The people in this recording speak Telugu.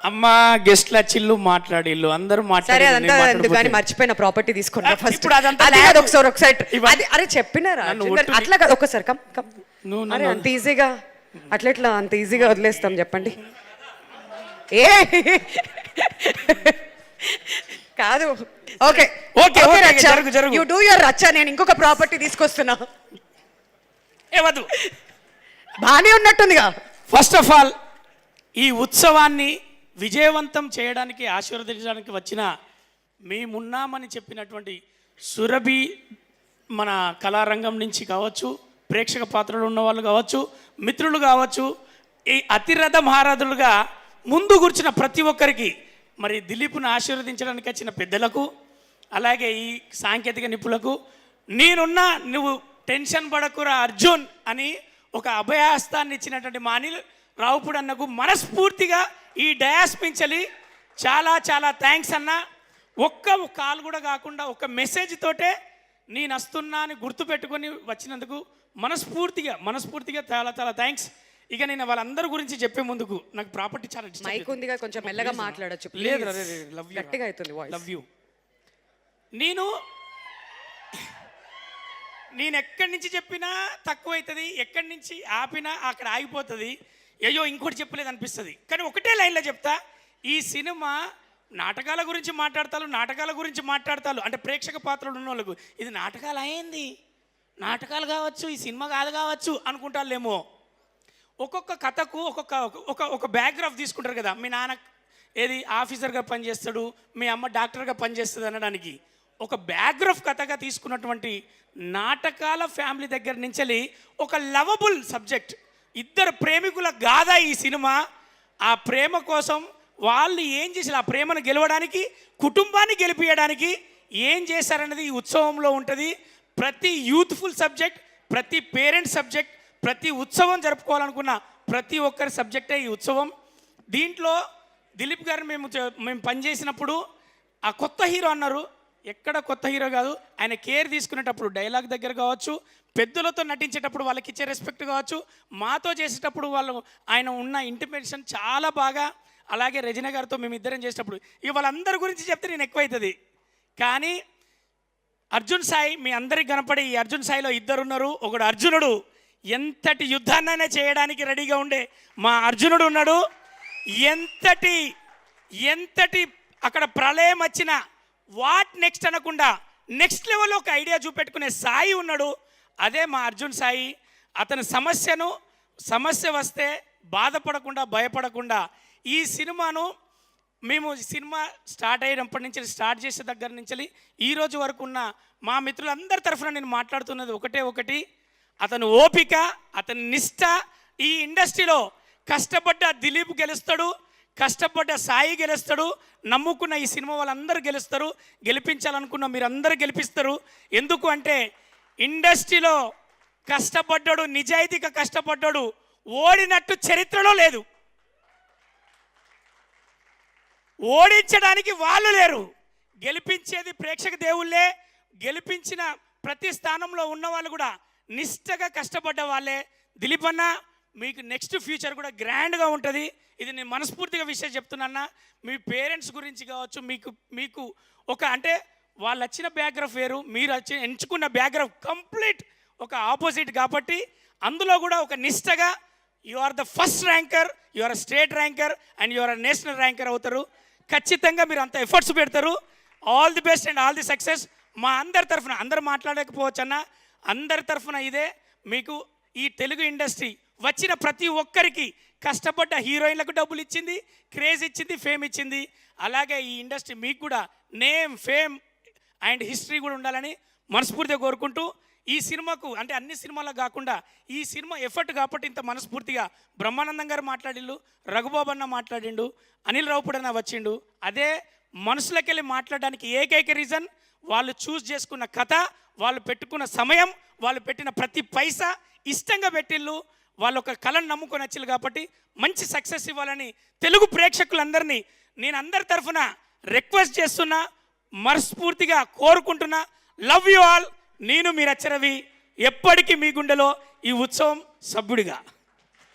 అమ్మ గెస్ట్ల చిల్లు మాట్లాడిల్లు అందరూ సరే అదంతా ఎందుకు కానీ మర్చిపోయిన ప్రాపర్టీ తీసుకుంటా ఫస్ట్. ఇప్పుడు అదంతా లేదు, ఒకసారి అది అరే చెప్పినారా అట్లా కదా, ఒకసారి కమ్ కమ్. అరే అంత ఈజీగా అట్లా అంత ఈజీగా వదిలేస్తాం చెప్పండి. ఏ కాదు, okay okay you do your రచ్చ. నేను ఇంకొక ప్రాపర్టీ తీసుకొస్తున్నా. ఏవద్దు, బానే ఉన్నట్టుందిగా. ఫస్ట్ ఆఫ్ ఆల్ ఈ ఉత్సవాన్ని విజయవంతం చేయడానికి ఆశీర్వదించడానికి వచ్చిన మేమున్నామని చెప్పినటువంటి సురభి మన కళారంగం నుంచి కావచ్చు, ప్రేక్షక పాత్రలు ఉన్న వాళ్ళు కావచ్చు, మిత్రులు కావచ్చు, ఈ అతిరథ మహారథులుగా ముందు కూర్చున్న ప్రతి ఒక్కరికి, మరి దిలీప్ను ఆశీర్వదించడానికి వచ్చిన పెద్దలకు, అలాగే ఈ సాంకేతిక నిపుణులకు, నేనున్నా నువ్వు టెన్షన్ పడకురా అర్జున్ అని ఒక అభయహస్తాన్ని ఇచ్చినటువంటి మా అనిల్ రావుపూడి అన్నకు మనస్ఫూర్తిగా ఈ డయాస్ మించలి చాలా చాలా థ్యాంక్స్ అన్న. ఒక్క కాల్ కూడా కాకుండా ఒక మెసేజ్ తోటే నేను వస్తున్నా అని గుర్తుపెట్టుకొని వచ్చినందుకు మనస్ఫూర్తిగా చాలా చాలా థ్యాంక్స్. ఇక నేను వాళ్ళందరి గురించి చెప్పే ముందుకు నాకు ప్రాపర్టీ చాలా మైక్ ఉందిగా, కొంచెం మెల్లగా మాట్లాడొచ్చు. లేదు, గట్టిగా అవుతుంది వాయిస్. Love you. నేను ఎక్కడి నుంచి చెప్పినా తక్కువ అవుతుంది, ఎక్కడి నుంచి ఆపినా అక్కడ ఆగిపోతుంది. అయ్యో ఇంకోటి చెప్పలేదు అనిపిస్తుంది. కానీ ఒకటే లైన్లో చెప్తా, ఈ సినిమా నాటకాల గురించి మాట్లాడతారు అంటే ప్రేక్షక పాత్రలు ఉన్న వాళ్ళకు ఇది నాటకాలు అయింది, నాటకాలు కావచ్చు, ఈ సినిమా కాదు కావచ్చు అనుకుంటారులేమో. ఒక్కొక్క కథకు ఒక బ్యాక్గ్రాఫ్ తీసుకుంటారు కదా. మీ నాన్న ఏది ఆఫీసర్గా పనిచేస్తాడు, మీ అమ్మ డాక్టర్గా పనిచేస్తుంది అనడానికి ఒక బ్యాక్గ్రాఫ్ కథగా తీసుకున్నటువంటి నాటకాల ఫ్యామిలీ దగ్గర నుంచి ఒక లవబుల్ సబ్జెక్ట్, ఇద్దరు ప్రేమికుల గాథ ఈ సినిమా. ఆ ప్రేమ కోసం వాళ్ళు ఏం చేశారు, ఆ ప్రేమను గెలవడానికి, కుటుంబాన్ని గెలిపించడానికి ఏం చేశారనేది ఈ ఉత్సవంలో ఉంటుంది. ప్రతి యూత్ఫుల్ సబ్జెక్ట్, ప్రతి పేరెంట్ సబ్జెక్ట్, ప్రతి ఉత్సవం జరుపుకోవాలనుకున్న ప్రతి ఒక్కరి సబ్జెక్టే ఈ ఉత్సవం. దీంట్లో దిలీప్ గారు మేము పనిచేసినప్పుడు ఆ కొత్త హీరో అన్నారు. ఎక్కడ కొత్త హీరో కాదు, ఆయన కేర్ తీసుకునేటప్పుడు డైలాగ్ దగ్గర కావచ్చు, పెద్దలతో నటించేటప్పుడు వాళ్ళకి ఇచ్చే రెస్పెక్ట్ కావచ్చు, మాతో చేసేటప్పుడు ఆయన ఉన్న ఇంటిమేషన్ చాలా బాగా. అలాగే రజనీ గారితో మేము ఇద్దరం చేసేటప్పుడు ఇక వాళ్ళందరి గురించి చెప్తే నేను ఎక్కువైతుంది. కానీ అర్జున్ సాయి మీ అందరికి కనపడే ఈ అర్జున్ సాయిలో ఇద్దరు ఉన్నారు. ఒకడు అర్జునుడు, ఎంతటి యుద్ధాన్నైనా చేయడానికి రెడీగా ఉండే మా అర్జునుడు ఉన్నాడు. ఎంతటి అక్కడ ప్రళయం వచ్చినా వాట్ నెక్స్ట్ అనకుండా నెక్స్ట్ లెవెల్లో ఒక ఐడియా చూపెట్టుకునే సాయి ఉన్నాడు. అదే మా అర్జున్ సాయి. అతని సమస్య వస్తే బాధపడకుండా భయపడకుండా ఈ సినిమాను మేము సినిమా స్టార్ట్ అయినప్పటి నుంచి స్టార్ట్ చేసే దగ్గర నుంచి ఈ రోజు వరకు ఉన్న మా మిత్రులందరి తరఫున నేను మాట్లాడుతున్నది ఒకటి, అతను ఓపిక, అతని నిష్ట. ఈ ఇండస్ట్రీలో కష్టపడ్డ దిలీప్ గెలుస్తాడు, కష్టపడ్డ సాయి గెలుస్తాడు, నమ్ముకున్న ఈ సినిమా వాళ్ళందరూ గెలుస్తారు, గెలిపించాలనుకున్న మీరందరూ గెలిపిస్తారు. ఎందుకు అంటే ఇండస్ట్రీలో కష్టపడ్డాడు, నిజాయితీగా కష్టపడ్డాడు, ఓడినట్టు చరిత్రలో లేదు. ఓడించడానికి వాళ్ళు లేరు, గెలిపించేది ప్రేక్షక దేవుళ్ళే. గెలిపించిన ప్రతి స్థానంలో ఉన్న వాళ్ళు కూడా నిష్టగా కష్టపడ్డ వాళ్ళే. దిలీప్ అన్న మీకు నెక్స్ట్ ఫ్యూచర్ కూడా గ్రాండ్గా ఉంటుంది. ఇది నేను మనస్ఫూర్తిగా విషయం చెప్తున్నా. మీ పేరెంట్స్ గురించి కావచ్చు, మీకు ఒక అంటే వాళ్ళు వచ్చిన బ్యాక్గ్రౌండ్ వేరు, మీరు ఎంచుకున్న బ్యాక్గ్రౌండ్ కంప్లీట్ ఒక ఆపోజిట్. కాబట్టి అందులో కూడా ఒక నిష్టగా you are the first ranker, you are state ranker and you are national ranker అవుతారు. ఖచ్చితంగా మీరు అంత ఎఫర్ట్స్ పెడతారు. All the best and all the success. మా అందరి తరఫున, అందరు మాట్లాడకపోవచ్చు అన్న, అందరి తరఫున ఇదే మీకు ఈ తెలుగు ఇండస్ట్రీ వచ్చిన ప్రతి ఒక్కరికి, కష్టపడ్డ హీరోయిన్లకు డబ్బులు ఇచ్చింది, క్రేజ్ ఇచ్చింది, ఫేమ్ ఇచ్చింది. అలాగే ఈ ఇండస్ట్రీ మీకు కూడా నేమ్, ఫేమ్ అండ్ హిస్టరీ కూడా ఉండాలని మనస్ఫూర్తిగా కోరుకుంటూ, ఈ సినిమాకు అంటే అన్ని సినిమాలకు కాకుండా ఈ సినిమా ఎఫర్ట్ కాబట్టి ఇంత మనస్ఫూర్తిగా బ్రహ్మానందం గారు మాట్లాడిండు, రఘుబాబు అన్న మాట్లాడిండు, అనిల్ రావుపూడి అన్న వచ్చిండు. అదే మనసులోకి వెళ్ళి మాట్లాడడానికి ఏకైక రీజన్ వాళ్ళు చూస్ చేసుకున్న కథ, వాళ్ళు పెట్టుకున్న సమయం, వాళ్ళు పెట్టిన ప్రతి పైసా ఇష్టంగా పెట్టిళ్ళు. వాళ్ళు ఒక కళను నమ్ముకొని వచ్చిళ్ళు కాబట్టి మంచి సక్సెస్ ఇవ్వాలని తెలుగు ప్రేక్షకులందరినీ నేను అందరి తరఫున రిక్వెస్ట్ చేస్తున్నా, మనస్ఫూర్తిగా కోరుకుంటున్నా. Love you all. నేను మీరు అచ్చరవి, ఎప్పటికీ మీ గుండెలో ఈ ఉత్సవం సభ్యుడిగా.